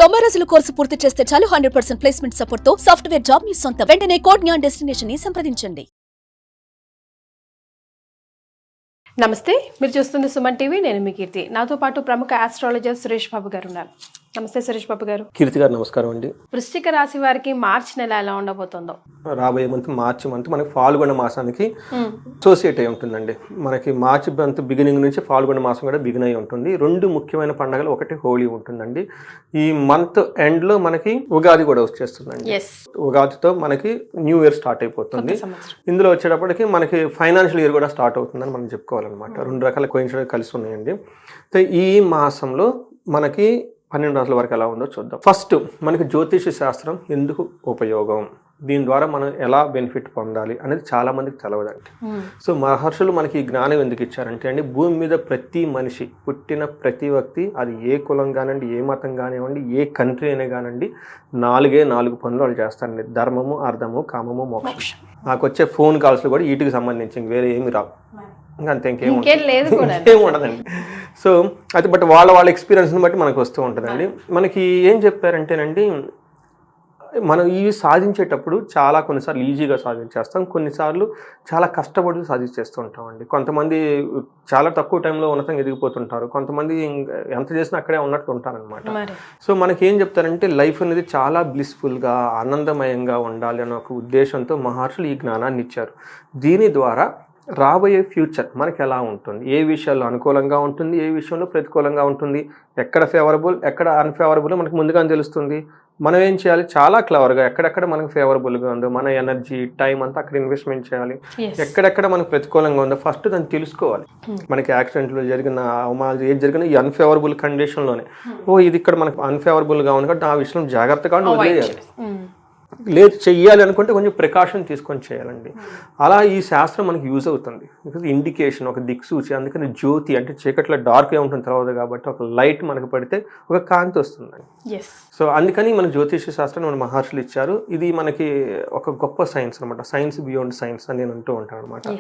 90 రోజుల కోర్సు పూర్తి చేస్తే చాలు 100% ప్లేస్మెంట్ సపోర్ట్ తో సాఫ్ట్వేర్ జాబ్ మీ సొంతం. వెంటనే కోడ్ జ్ఞాన్ డెస్టినేషన్ ని సంప్రదించండి. నమస్తే, మీరు చూస్తుంది సుమన్ టీవీ. నేను మీ కీర్తి. నాతో పాటు ప్రముఖ ఆస్ట్రాలజర్ సురేష్ బాబు గారు ఉన్నారు. నమస్తే సురేష్ బాబు గారు. కీర్తి గారు నమస్కారం అండి. వృశ్చిక రాశి వారికి మార్చి నెల ఎలా ఉండబోతుందో? రాబోయే మార్చి మంత్ మనకి ఫాల్గుణ మాసానికి అసోసియేట్ అయి ఉంటుందండి. మనకి మార్చి మంత్ బిగినింగ్ నుంచి ఫాల్గుణ మాసం కూడా బిగిన్ అయి ఉంటుంది. రెండు ముఖ్యమైన పండుగలు, ఒకటి హోలీ ఉంటుందండి. ఈ మంత్ ఎండ్ లో మనకి ఉగాది కూడా వచ్చేస్తుందండి. ఉగాదితో మనకి న్యూ ఇయర్ స్టార్ట్ అయిపోతుంది. ఇందులో వచ్చేటప్పటికి మనకి ఫైనాన్షియల్ ఇయర్ కూడా స్టార్ట్ అవుతుందని మనం చెప్పుకోవాలన్నమాట. రెండు రకాల కోయిన్సిడెన్స్ కలిసి ఉన్నాయండి. ఈ మాసంలో మనకి 12 రాశుల వరకు ఎలా ఉందో చూద్దాం. ఫస్ట్ మనకి జ్యోతిష శాస్త్రం ఎందుకు ఉపయోగం, దీని ద్వారా మనం ఎలా బెనిఫిట్ పొందాలి అనేది చాలా మందికి తెలవదండి. సో మహర్షులు మనకి ఈ జ్ఞానం ఎందుకు ఇచ్చారంటే అండి, భూమి మీద ప్రతి మనిషి పుట్టిన ప్రతి వ్యక్తి, అది ఏ కులం కానివ్వండి, ఏ మతం కానివ్వండి, ఏ కంట్రీ అయినా కానివ్వండి, 4 పనులు వాళ్ళు చేస్తారండి. ధర్మము, అర్థము, కామము, మోక్షం. నాకు వచ్చే ఫోన్ కాల్స్ కూడా వీటికి సంబంధించి వేరే ఏమి రావు, ఇంకా అంతే, ఇంకేం ఉండదండి. సో అయితే బట్ వాళ్ళ ఎక్స్పీరియన్స్ని బట్టి మనకు వస్తూ ఉంటుందండి. మనకి ఏం చెప్పారంటేనండి, మనం ఇవి సాధించేటప్పుడు కొన్నిసార్లు ఈజీగా సాధించేస్తాం, కొన్నిసార్లు చాలా కష్టపడి సాధించేస్తూ ఉంటామండి. కొంతమంది చాలా తక్కువ టైంలో ఉన్నతంగా ఎదిగిపోతుంటారు, కొంతమంది ఎంత చేసినా అక్కడే ఉన్నట్టు ఉంటారనమాట. సో మనకి ఏం చెప్తారంటే, లైఫ్ అనేది చాలా బ్లిస్ఫుల్గా ఆనందమయంగా ఉండాలి అనే ఒక ఉద్దేశంతో మహర్షులు ఈ జ్ఞానాన్ని ఇచ్చారు. దీని ద్వారా రాబోయే ఫ్యూచర్ మనకి ఎలా ఉంటుంది, ఏ విషయాల్లో అనుకూలంగా ఉంటుంది, ఏ విషయంలో ప్రతికూలంగా ఉంటుంది, ఎక్కడ ఫేవరబుల్ ఎక్కడ అన్ఫేవరబుల్ మనకు ముందుగానే తెలుస్తుంది. మనం ఏం చేయాలి, చాలా క్లవర్గా ఎక్కడెక్కడ మనకు ఫేవరబుల్గా ఉందో మన ఎనర్జీ టైం అంతా అక్కడ ఇన్వెస్ట్మెంట్ చేయాలి. ఎక్కడెక్కడ మనకు ప్రతికూలంగా ఉందో ఫస్ట్ దాన్ని తెలుసుకోవాలి. మనకి యాక్సిడెంట్లో జరిగిన అవమానాలు ఏది జరిగినా ఈ అన్ఫేవరబుల్ కండిషన్లోనే, ఇది ఇక్కడ మనకు అన్ఫేవరబుల్గా ఉంది కాబట్టి ఆ విషయం జాగ్రత్తగా వదిలేయాలి. లేదు చెయ్యాలి అనుకుంటే కొంచెం ప్రికాషన్ తీసుకొని చేయాలండి. అలా ఈ శాస్త్రం మనకి యూజ్ అవుతుంది. బికాజ్ ఇండికేషన్, ఒక దిక్సూచి. అందుకని జ్యోతి అంటే చీకట్లో డార్క్గా ఉంటుంది తర్వాత, కాబట్టి ఒక లైట్ మనకు పడితే ఒక కాంతి వస్తుందండి. సో అందుకని మన జ్యోతిష శాస్త్రం మన మహర్షులు ఇచ్చారు. ఇది మనకి ఒక గొప్ప సైన్స్ అనమాట. సైన్స్ బియాండ్ సైన్స్ అని నేను అంటూ ఉంటాను అనమాట.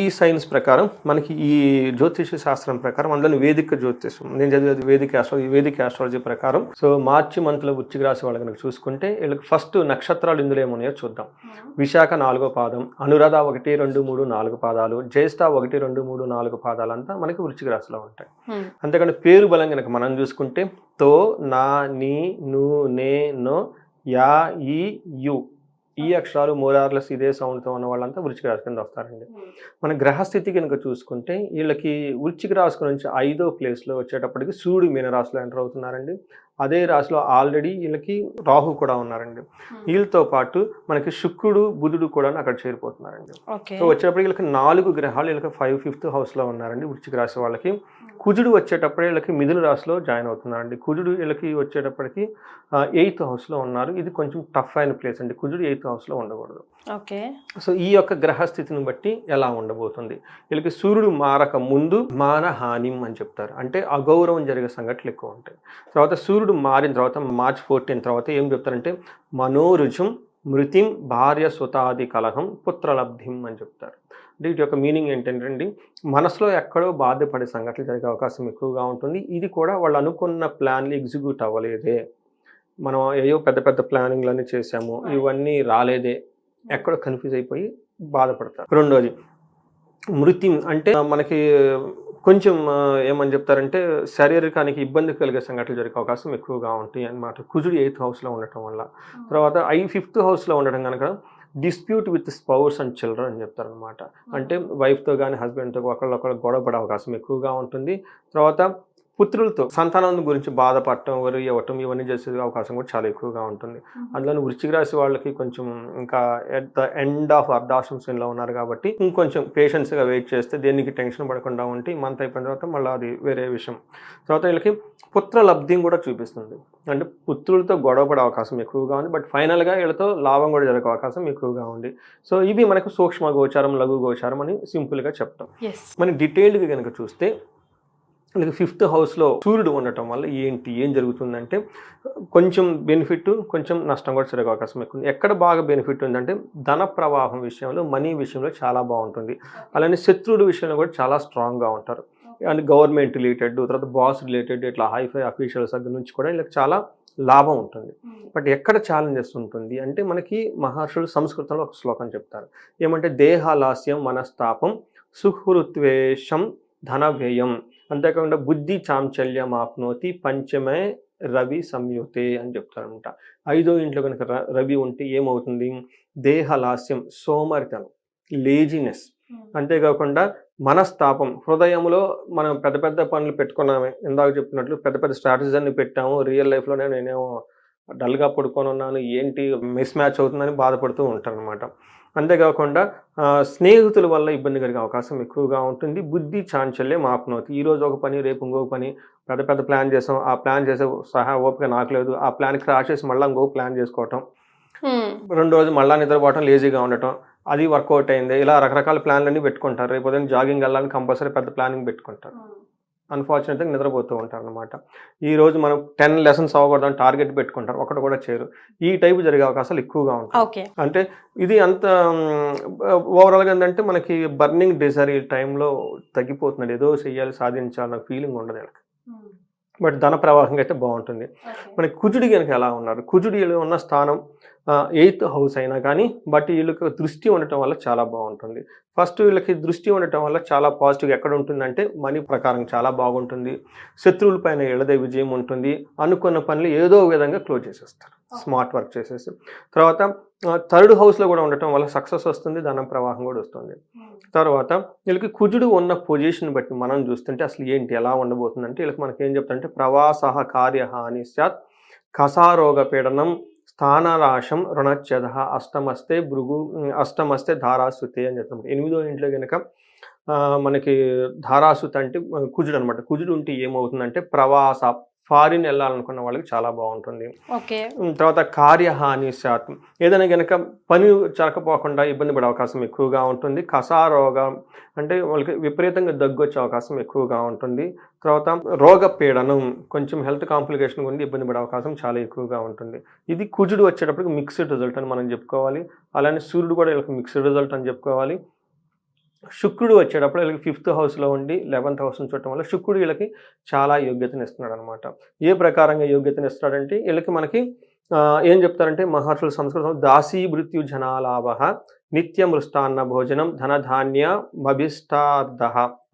ఈ సైన్స్ ప్రకారం మనకి ఈ జ్యోతిష శాస్త్రం ప్రకారం, అందులో వేదిక జ్యోతిషం నేను చదివేది వేదిక ఆస్ట్రాలజీ ప్రకారం. సో మార్చి మంత్లో వృశ్చిక రాశి వాళ్ళకి కనుక చూసుకుంటే, వీళ్ళకి ఫస్ట్ నక్షత్రాలు ఇందులో ఏమున్నాయో చూద్దాం. విశాఖ 4వ పాదం, అనురాధ 1, 2, 3, 4 పాదాలు, జ్యేష్ఠ 1, 2, 3, 4 పాదాలు అంతా మనకి వృశ్చిక రాశిలో ఉంటాయి. అంతేకాని పేరు బలం కనుక మనం చూసుకుంటే, తో, నా, నీ, ను, నే, నో, యా, ఈ, యు, ఈ అక్షరాలు మోరార్లెస్ ఇదే సౌండ్తో ఉన్న వాళ్ళంతా వృశ్చిక రాశి కింద వస్తారండి. మన గ్రహస్థితి కనుక చూసుకుంటే, వీళ్ళకి వృశ్చిక రాశి నుంచి 5వ ప్లేస్లో వచ్చేటప్పటికి సూర్యుడు మీనరాశిలో ఎంటర్ అవుతున్నారండి. అదే రాశిలో ఆల్రెడీ వీళ్ళకి రాహు కూడా ఉన్నారండి. వీళ్ళతో పాటు మనకి శుక్రుడు, బుధుడు కూడా అక్కడ చేరిపోతున్నారండి. సో వచ్చేటప్పటికి వీళ్ళకి 4 గ్రహాలు వీళ్ళకి 5th హౌస్లో ఉన్నారండి వృశ్చిక రాశి వాళ్ళకి. కుజుడు వచ్చేటప్పుడే వీళ్ళకి మిథున రాశిలో జాయిన్ అవుతున్నారండి. కుజుడు వీళ్ళకి వచ్చేటప్పటికి 8th హౌస్లో ఉన్నారు. ఇది కొంచెం టఫ్ అయిన ప్లేస్ అండి. కుజుడు 8th హౌస్లో ఉండకూడదు. సో ఈ యొక్క గ్రహస్థితిని బట్టి ఎలా ఉండబోతుంది, వీళ్ళకి సూర్యుడు మారక ముందు మానహానిం అని చెప్తారు, అంటే అగౌరవం జరిగే సంఘటనలు ఎక్కువ ఉంటాయి. తర్వాత సూర్యుడు మారిన తర్వాత మార్చి 14 తర్వాత ఏం చెప్తారంటే, మనోరుజం మృతిం భార్య సుతాది కలహం పుత్రలబ్ధిం అని చెప్తారు. అంటే వీటి యొక్క మీనింగ్ ఏంటంటే, మనసులో ఎక్కడో బాధపడే సంఘటనలు జరిగే అవకాశం ఎక్కువగా ఉంటుంది. ఇది కూడా వాళ్ళు అనుకున్న ప్లాన్లు ఎగ్జిక్యూట్ అవ్వలేదే, మనం ఏయో పెద్ద ప్లానింగ్లన్నీ చేసాము, ఇవన్నీ రాలేదే, ఎక్కడో కన్ఫ్యూజ్ అయిపోయి బాధపడతారు. రెండోది మృతి, అంటే మనకి కొంచెం ఏమని చెప్తారంటే, శారీరకానికి ఇబ్బంది కలిగే సంఘటనలు జరిగే అవకాశం ఎక్కువగా ఉంటాయి అన్నమాట. కుజుడు 8th హౌస్లో ఉండటం వల్ల. తర్వాత 5th హౌస్లో ఉండడం కనుక dispute with spouse and children అని చెప్తారనమాట. అంటే వైఫ్తో కానీ హస్బెండ్తో ఒకళ్ళొకళ్ళు గొడవ పడే అవకాశం ఎక్కువగా ఉంటుంది. తర్వాత పుత్రులతో సంతానం గురించి బాధపడటం, వరి ఇవ్వటం, ఇవన్నీ చేసే అవకాశం కూడా చాలా ఎక్కువగా ఉంటుంది. అందులో వృశ్చిక రాశి వాళ్ళకి కొంచెం ఇంకా ఎట్ ద ఎండ్ ఆఫ్ అర్ధాశ్రమంలో ఉన్నారు కాబట్టి ఇంకొంచెం పేషెన్స్గా వెయిట్ చేస్తే, దేనికి టెన్షన్ పడకుండా ఉంటే మంత్ అయిపోయిన తర్వాత మళ్ళీ అది వేరే విషయం. తర్వాత వీళ్ళకి పుత్ర లబ్ధిని కూడా చూపిస్తుంది. అంటే పుత్రులతో గొడవపడే అవకాశం ఎక్కువగా ఉంది, బట్ ఫైనల్గా వీళ్ళతో లాభం కూడా జరిగే అవకాశం ఎక్కువగా ఉంది. సో ఇవి మనకు సూక్ష్మ గోచారం, లఘు గోచారం అని సింపుల్గా చెప్తాం. మనం డీటెయిల్డ్గా కనుక చూస్తే, 5th హౌస్లో సూర్యుడు ఉండటం వల్ల ఏం జరుగుతుందంటే, కొంచెం బెనిఫిట్, కొంచెం నష్టం కూడా జరిగే అవకాశం ఎక్కువ ఉంది. ఎక్కడ బాగా బెనిఫిట్ ఉందంటే, ధన ప్రవాహం విషయంలో, మనీ విషయంలో చాలా బాగుంటుంది. అలానే శత్రువుల విషయంలో కూడా చాలా స్ట్రాంగ్గా ఉంటారు. అండ్ గవర్నమెంట్ రిలేటెడ్, తర్వాత బాస్ రిలేటెడ్, ఇట్లా హైఫై అఫీషియల్స్ దగ్గర నుంచి కూడా వీళ్ళకి చాలా లాభం ఉంటుంది. బట్ ఎక్కడ ఛాలెంజెస్ ఉంటుంది అంటే మనకి మహర్షులు సంస్కృతంలో ఒక శ్లోకం చెప్తారు ఏమంటే దేహాలాస్యం మనస్తాపం సుహృత్వేషం ధన వ్యయం అంతేకాకుండా బుద్ధి చాంచల్యం ఆప్నోతి పంచమే రవి సంయుతే అని చెప్తారనమాట. 5వ ఇంట్లో కనుక రవి ఉంటే ఏమవుతుంది? దేహలాస్యం, సోమరితనం, లేజినెస్, అంతేకాకుండా మనస్తాపం, హృదయంలో మనం పెద్ద పెద్ద పనులు పెట్టుకున్నామే, ఇందాక చెప్పినట్లు పెద్ద పెద్ద స్ట్రాటజీస్ అన్ని పెట్టాము, రియల్ లైఫ్లోనే నేనేమో డల్గా పడుకొని ఉన్నాను, ఏంటి మిస్ మ్యాచ్ అవుతుందని బాధపడుతూ ఉంటారు అనమాట. అంతేకాకుండా స్నేహితుల వల్ల ఇబ్బంది కలిగే అవకాశం ఎక్కువగా ఉంటుంది. బుద్ధి చాంచల్యం ఆప్నోతి, ఈరోజు ఒక పని రేపు ఇంకొక పని, పెద్ద పెద్ద ప్లాన్ చేసాం, ఆ ప్లాన్ చేసే సహా ఓపిక నాకు లేదు, ఆ ప్లాన్ క్రాష్ చేసి మళ్ళీ ఇంకొక ప్లాన్ చేసుకోవటం, 2 రోజులు మళ్ళీ నిద్రపోవటం, లేజీగా ఉండటం, అది వర్కౌట్ అయింది, ఇలా రకరకాల ప్లాన్లన్నీ పెట్టుకుంటారు. రేపు ఉదయం జాగింగ్ వెళ్ళాలని కంపల్సరీ పెద్ద ప్లానింగ్ పెట్టుకుంటారు. అన్ఫార్చునేట్గా నిద్రపోతూ ఉంటారు అనమాట. ఈరోజు మనం 10 లెసన్స్ అవ్వకూడదని టార్గెట్ పెట్టుకుంటారు, ఒకటి కూడా చేయరు. ఈ టైపు జరిగే అవకాశాలు ఎక్కువగా ఉంటాయి. అంటే ఇది అంత ఓవరాల్గా ఏంటంటే మనకి బర్నింగ్ డిజైర్ ఈ టైంలో తగ్గిపోతున్నాడు, ఏదో చెయ్యాలి సాధించాలి నాకు ఫీలింగ్ ఉండదు వీళ్ళకి. బట్ ధన ప్రవాహంగా అయితే బాగుంటుంది. మనకి కుజుడి కనుక ఎలా ఉన్నారు, కుజుడిలో ఉన్న స్థానం 8th హౌస్ అయినా కానీ బట్ వీళ్ళకి దృష్టి ఉండటం వల్ల చాలా బాగుంటుంది. ఫస్ట్ వీళ్ళకి దృష్టి ఉండటం వల్ల చాలా పాజిటివ్ ఎక్కడ ఉంటుందంటే మనీ ప్రకారం చాలా బాగుంటుంది, శత్రువుల పైన ఎళ్ళదే విజయం ఉంటుంది, అనుకున్న పనులు ఏదో విధంగా క్లోజ్ చేసేస్తారు, స్మార్ట్ వర్క్ చేసేసి. తర్వాత 3rd హౌస్లో కూడా ఉండటం వల్ల సక్సెస్ వస్తుంది, ధనం ప్రవాహం కూడా వస్తుంది. తర్వాత వీళ్ళకి కుజుడు ఉన్న పొజిషన్ బట్టి మనం చూస్తుంటే అసలు ఏంటి ఎలా ఉండబోతుందంటే వీళ్ళకి మనకి ఏం చెప్తారంటే ప్రవాస కార్యహాని స్యాత్, కసారోగ పీడనం, స్థానరాశం, రుణచ్ఛద, అష్టమస్తే ధారాసుతే అని చెప్తాం. 8వ ఇంట్లో కనుక మనకి ధారాసుత అంటే కుజుడు అనమాట. కుజుడు ఉంటే ఏమవుతుందంటే ప్రవాస, ఫారిన్ వెళ్ళాలనుకున్న వాళ్ళకి చాలా బాగుంటుంది. తర్వాత కార్యహాని శాతం, ఏదైనా కనుక పని జరగకపోకుండా ఇబ్బంది పడే అవకాశం ఎక్కువగా ఉంటుంది. కసారోగం అంటే వాళ్ళకి విపరీతంగా దగ్గు వచ్చే అవకాశం ఎక్కువగా ఉంటుంది. తర్వాత రోగ పీడనం, కొంచెం హెల్త్ కాంప్లికేషన్ గురించి ఇబ్బంది పడే అవకాశం చాలా ఎక్కువగా ఉంటుంది. ఇది కుజుడు వచ్చేటప్పటికి మిక్స్డ్ రిజల్ట్ అని మనం చెప్పుకోవాలి. అలానే సూర్యుడు కూడా వీళ్ళకి మిక్స్డ్ రిజల్ట్ అని చెప్పుకోవాలి. శుక్రుడు వచ్చేటప్పుడు వీళ్ళకి 5th హౌస్లో ఉండి 11th హౌస్ని చూడటం వల్ల శుక్రుడు వీళ్ళకి చాలా యోగ్యతను ఇస్తున్నాడు అనమాట. ఏ ప్రకారంగా యోగ్యతను ఇస్తాడంటే వీళ్ళకి మనకి ఏం చెప్తారంటే మహర్షుల సంస్కృతం దాసీ మృత్యు జనాలాభ నిత్య మృష్టాన్న భోజనం ధనధాన్య మభిష్టార్థ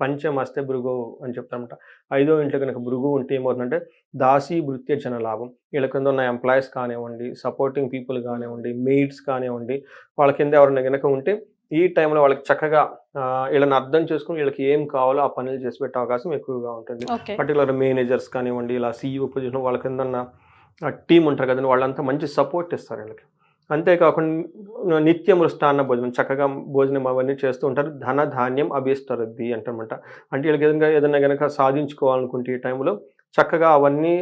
పంచమస్తే భృగు అని చెప్తారనమాట. 5వ ఇంట్లో కనుక భృగు ఉంటే ఏమవుతుందంటే దాసీ భృత్య జనలాభం, వీళ్ళ కింద ఉన్న ఎంప్లాయీస్ కానివ్వండి, సపోర్టింగ్ పీపుల్ కానివ్వండి, మెయిడ్స్ కానివ్వండి, వాళ్ళ కింద ఎవరైనా కనుక ఉంటే ఈ టైంలో వాళ్ళకి చక్కగా వీళ్ళని అర్థం చేసుకుని వీళ్ళకి ఏం కావాలో ఆ పనులు చేసి పెట్టే అవకాశం ఎక్కువగా ఉంటుంది. పర్టికులర్ మేనేజర్స్ కానివ్వండి, ఇలా CEO పొజిషన్ వాళ్ళ కింద ఉన్న టీం ఉంటారు కదండి, వాళ్ళంతా మంచి సపోర్ట్ ఇస్తారు వీళ్ళకి. అంతేకాకుండా నిత్య మృష్టాన్న భోజనం, చక్కగా భోజనం అవన్నీ చేస్తూ ఉంటారు. ధన ధాన్యం అభీష్టరద్ది అంటారన్నమాట. అంటే వీళ్ళకి ఏదైనా కనుక సాధించుకోవాలనుకుంటే ఈ టైంలో చక్కగా అవన్నీ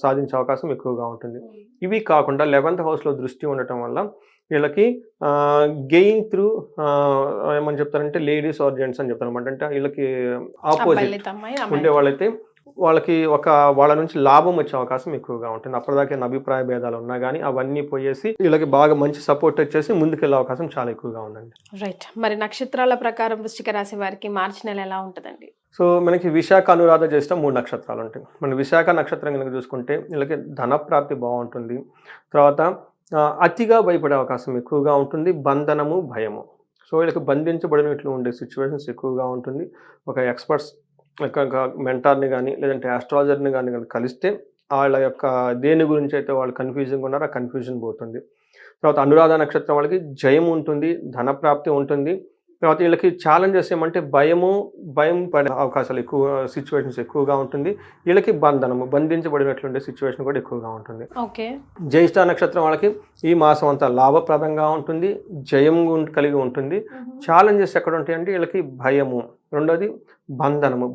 సాధించే అవకాశం ఎక్కువగా ఉంటుంది. ఇవి కాకుండా 11th హౌస్లో దృష్టి ఉండటం వల్ల వీళ్ళకి గెయిన్ త్రూ ఏమని చెప్తారంటే లేడీస్ ఆర్ జెంట్స్ అని చెప్తారు అనమాట. అంటే వీళ్ళకి ఆపోజిట్ ఉండే వాళ్ళైతే వాళ్ళకి వాళ్ళ నుంచి లాభం వచ్చే అవకాశం ఎక్కువగా ఉంటుంది. అప్పటిదాకా అభిప్రాయ భేదాలు ఉన్నా కానీ అవన్నీ పోయేసి వీళ్ళకి బాగా మంచి సపోర్ట్ వచ్చేసి ముందుకెళ్ళే అవకాశం చాలా ఎక్కువగా ఉందండి. రైట్. మరి నక్షత్రాల ప్రకారం వృశ్చిక రాశి వారికి మార్చి నెల ఎలా ఉంటుందండి? సో మనకి విశాఖ, అనురాధ, జ్యేష్ఠ 3 నక్షత్రాలు ఉంటాయి. మన విశాఖ నక్షత్రం కనుక చూసుకుంటే వీళ్ళకి ధన ప్రాప్తి బాగుంటుంది. తర్వాత అతిగా భయపడే అవకాశం ఎక్కువగా ఉంటుంది. బంధనము, భయము, సో వీళ్ళకి బంధించబడినట్లు ఉండే సిచ్యువేషన్స్ ఎక్కువగా ఉంటుంది. ఒక ఎక్స్పర్ట్స్ మెంటార్ని కానీ లేదంటే ఆస్ట్రాలజర్ని కానీ కలిస్తే వాళ్ళ యొక్క దేని గురించి అయితే వాళ్ళు కన్ఫ్యూజన్గా ఉన్నారో ఆ కన్ఫ్యూజన్ పోతుంది. తర్వాత అనురాధ నక్షత్రం వాళ్ళకి జయం ఉంటుంది, ధన ప్రాప్తి ఉంటుంది. తర్వాత వీళ్ళకి ఛాలెంజెస్ ఏమంటే భయం పడే అవకాశాలు ఎక్కువ, సిచ్యువేషన్స్ ఎక్కువగా ఉంటుంది. వీళ్ళకి బంధించబడినట్లుండే సిచ్యువేషన్ కూడా ఎక్కువగా ఉంటుంది. జ్యేష్ఠ నక్షత్రం వాళ్ళకి ఈ మాసం అంతా లాభప్రదంగా ఉంటుంది, జయం కలిగి ఉంటుంది. ఛాలెంజెస్ ఎక్కడ ఉంటాయంటే వీళ్ళకి భయము, రెండోది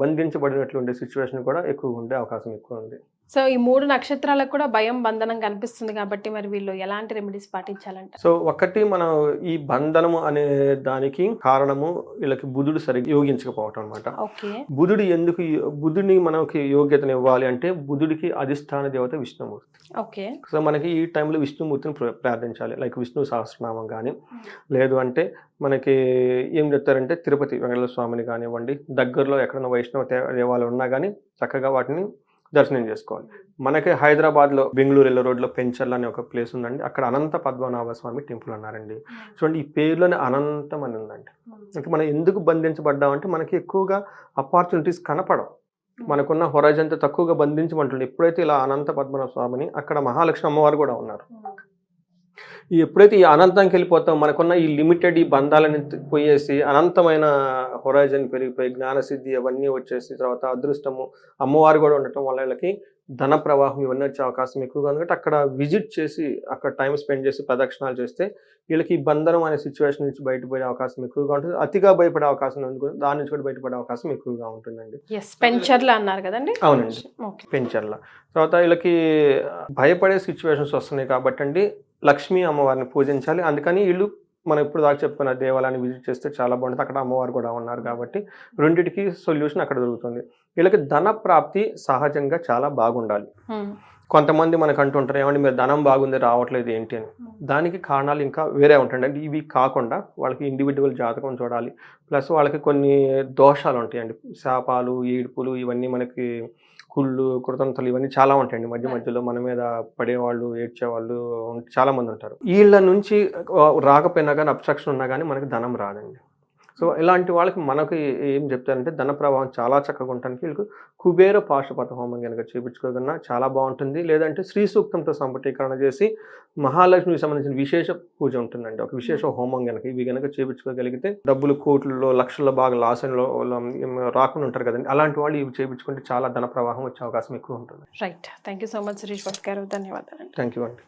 బంధించబడినట్లుండే సిచ్యువేషన్ కూడా ఎక్కువ ఉండే అవకాశం ఎక్కువ ఉంది. సో ఈ 3 నక్షత్రాలకు కూడా భయం, బంధనం కనిపిస్తుంది కాబట్టి మరి వీళ్ళు ఎలాంటి రెమెడీస్ పాటించాలంట? సో ఒకటి, మనం ఈ బంధనము అనే దానికి కారణము వీళ్ళకి బుధుడు సరిగ్గా యోగించకపోవటం అనమాట. బుధుడిని మనకి యోగ్యతను ఇవ్వాలి అంటే బుధుడికి అధిష్టాన దేవత విష్ణుమూర్తి. సో మనకి ఈ టైంలో విష్ణుమూర్తిని ప్రార్థించాలి. లైక్ విష్ణు సహస్రనామం కానీ, లేదు అంటే మనకి ఏం చెప్తారంటే తిరుపతి వెంకటేశ్వర స్వామిని కానివ్వండి, దగ్గరలో ఎక్కడైనా వైష్ణవ దేవాలయం ఉన్నా కానీ చక్కగా వాటిని దర్శనం చేసుకోవాలి. మనకి హైదరాబాద్లో బెంగళూరు రోడ్లో పెంచర్ల అనే ఒక ప్లేస్ ఉందండి. అక్కడ అనంత పద్మనాభ స్వామి టెంపుల్ అన్నారండి. చూడండి, ఈ పేరులోనే అనంతం అని ఉందండి. అంటే మనం ఎందుకు బంధించబడ్డామంటే మనకి ఎక్కువగా అపార్చునిటీస్ కనపడవు, మనకున్న హొరైజన్తో తక్కువగా బంధించమంటుంది. ఎప్పుడైతే ఇలా అనంత పద్మనాభ స్వామిని, అక్కడ మహాలక్ష్మి అమ్మవారు కూడా ఉన్నారు, ఎప్పుడైతే ఈ అనంతానికి వెళ్ళిపోతాం మనకున్న ఈ లిమిటెడ్ ఈ బంధాలని పోయేసి అనంతమైన హొరైజన్ పెరిగిపోయి జ్ఞానసిద్ధి అవన్నీ వచ్చేసి తర్వాత అదృష్టము అమ్మవారు కూడా ఉండటం వల్ల వీళ్ళకి ధన ప్రవాహం ఇవన్నీ వచ్చే అవకాశం ఎక్కువగా ఉంది. కాబట్టి అక్కడ విజిట్ చేసి అక్కడ టైం స్పెండ్ చేసి ప్రదక్షిణాలు చేస్తే వీళ్ళకి ఈ బంధనం అనే సిచ్యువేషన్ నుంచి బయటపడే అవకాశం ఎక్కువగా ఉంటుంది. అతిగా భయపడే అవకాశం ఉంది, దాని నుంచి కూడా బయటపడే అవకాశం ఎక్కువగా ఉంటుందండి. పెంచర్ల అన్నారు కదండి. అవునండి, పెంచర్ల. తర్వాత వీళ్ళకి భయపడే సిచ్యువేషన్స్ వస్తున్నాయి కాబట్టి అండి లక్ష్మీ అమ్మవారిని పూజించాలి. అందుకని వీళ్ళు మనం ఇప్పుడు దాకా చెప్పుకున్న దేవాలయాన్ని విజిట్ చేస్తే చాలా బాగుంటుంది. అక్కడ అమ్మవారు కూడా ఉన్నారు కాబట్టి రెండింటికి సొల్యూషన్ అక్కడ దొరుకుతుంది. వీళ్ళకి ధన ప్రాప్తి సహజంగా చాలా బాగుండాలి. కొంతమంది మనకు అంటుంటారు, ఏమంటే మీరు ధనం బాగుంది రావట్లేదు ఏంటి అని. దానికి కారణాలు ఇంకా వేరే ఉంటాయండి. ఇవి కాకుండా వాళ్ళకి ఇండివిజువల్ జాతకం చూడాలి, ప్లస్ వాళ్ళకి కొన్ని దోషాలు ఉంటాయండి, శాపాలు, ఏడుపులు, ఇవన్నీ మనకి కుళ్ళు, కృతంతలు ఇవన్నీ చాలా ఉంటాయండి. మధ్యలో మన మీద పడేవాళ్ళు, ఏడ్చేవాళ్ళు చాలా మంది ఉంటారు. వీళ్ళ నుంచి రాకపోయినా కానీ అబ్స్ట్రక్షన్ ఉన్నా కానీ మనకి ధనం రాదండి. సో ఇలాంటి వాళ్ళకి మనకి ఏం చెప్తారంటే ధన ప్రవాహం చాలా చక్కగా ఉండడానికి వీళ్ళకి కుబేర పాశుపత హోమం కనుక చేయించుకోగలన్నా చాలా బాగుంటుంది. లేదంటే శ్రీ సూక్తంతో సంపటీకరణ చేసి మహాలక్ష్మికి సంబంధించిన విశేష పూజ ఉంటుందండి, ఒక విశేష హోమం కనుక ఇవి కనుక చేయించుకోగలిగితే డబ్బులు కోట్లలో లక్షల్లో బాగా లాసంలో రాకుండా ఉంటారు కదండి. అలాంటి వాళ్ళు ఇవి చేయించుకుంటే చాలా ధన ప్రవాహం వచ్చే అవకాశం ఎక్కువ ఉంటుంది. Right, thank you so much Suresh Bhat garu, ధన్యవాదాలు. థ్యాంక్ యూ అండి.